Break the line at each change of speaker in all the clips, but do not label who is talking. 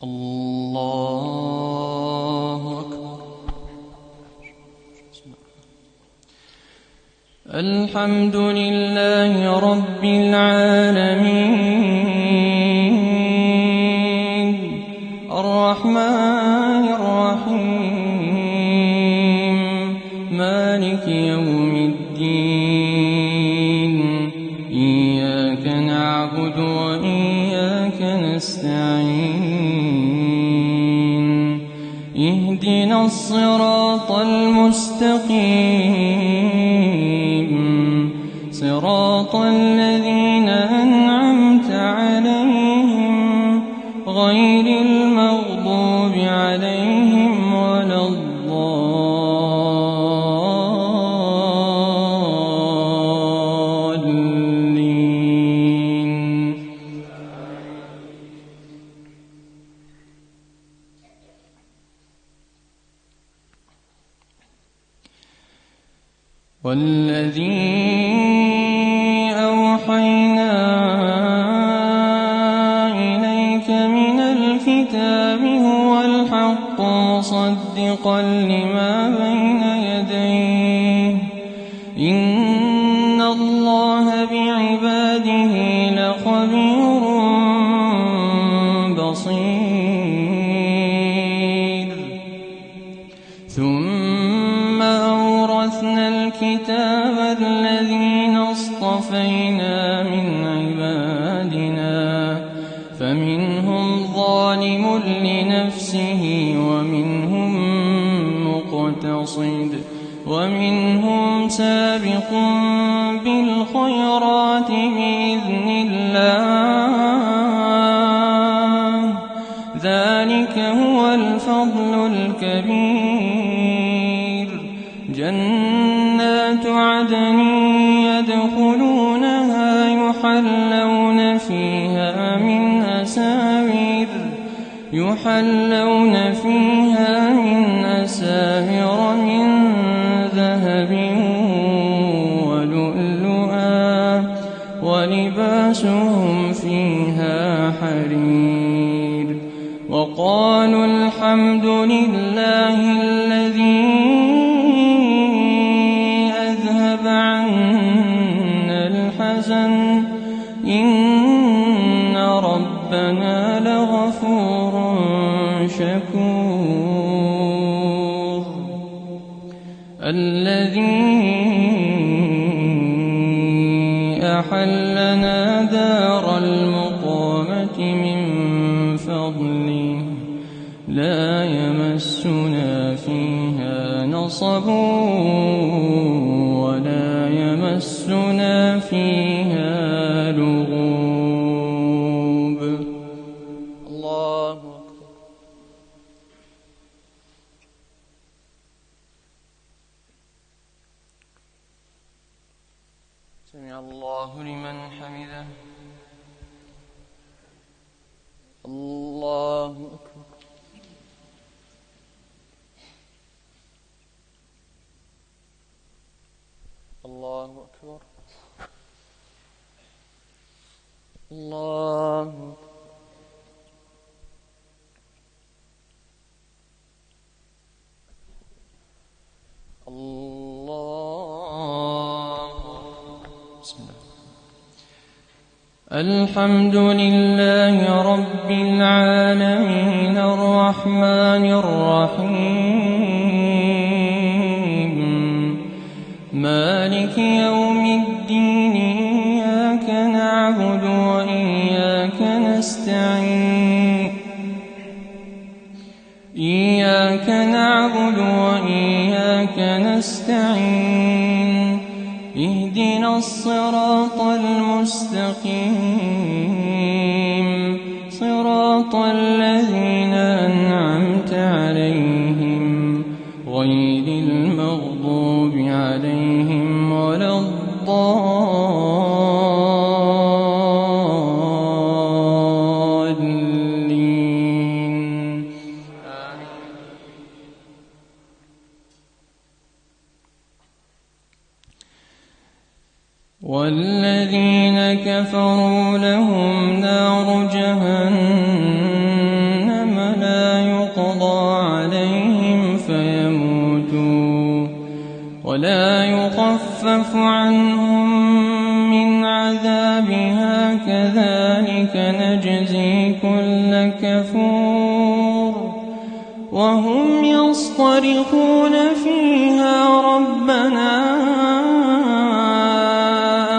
الله أكبر. الحمد لله رب العالمين الرحمن الرحيم مالك يوم الدين إياك نعبد وإياك نستعين اهدنا الصراط المستقيم صراط الذين أنعمت عليهم غير المغضوب عليهم ولا الضالين. والذي أوحينا إليك من الكتاب هو الحق مصدقا لما بين يديه إن الله بعباده لخبير بصير. ثم أورثنا الكتاب الذين اصطفينا من عبادنا فمنهم ظالم لنفسه ومنهم مقتصد ومنهم سابق بالخيرات بإذن الله ذلك هو الفضل الكبير. جنات عدن يدخلونها يحلون فيها من أساور من ذهب ولؤلؤا ولباسهم فيها حرير. وقالوا الحمد لله الذي أذهب عنا الحزن إن ربنا لغفور شكور. الذي أحلنا دار المقامة من فضله لا يمسنا فيها نصب ولا يمسنا فيها لغوب. الله أكبر. سمع الله لمن حمده. الله أكبر. الله أكبر. الله أكبر. الله. بسم الله. الحمد لله رب العالمين الرحمن الرحيم مالك يوم الدين إياك نعبد وإياك نستعين اهدنا الصراط المستقيم صراط الذين أنعمت عليهم غير المغضوب عليهم ولا الضالين. والذين كفروا لهم نار جهنم ولا يخفف عنهم من عذابها كذلك نجزي كل كفور وهم يصطرخون فيها ربنا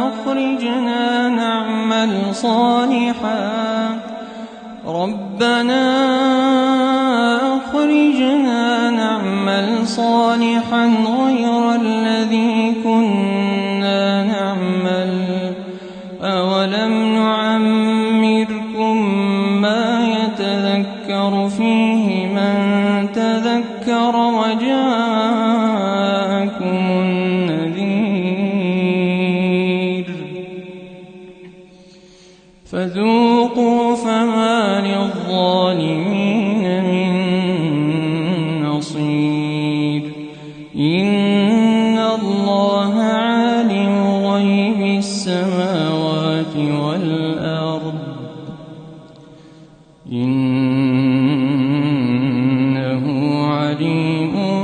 أخرجنا نعمل صالحا غير الذي كنا نعمل أولم نعمركم ما يتذكر فيه من تذكر وجاءكم النذير فذوقوا فما للظالمين من نصير إن الله عالم غيب السماوات والأرض إنه عليم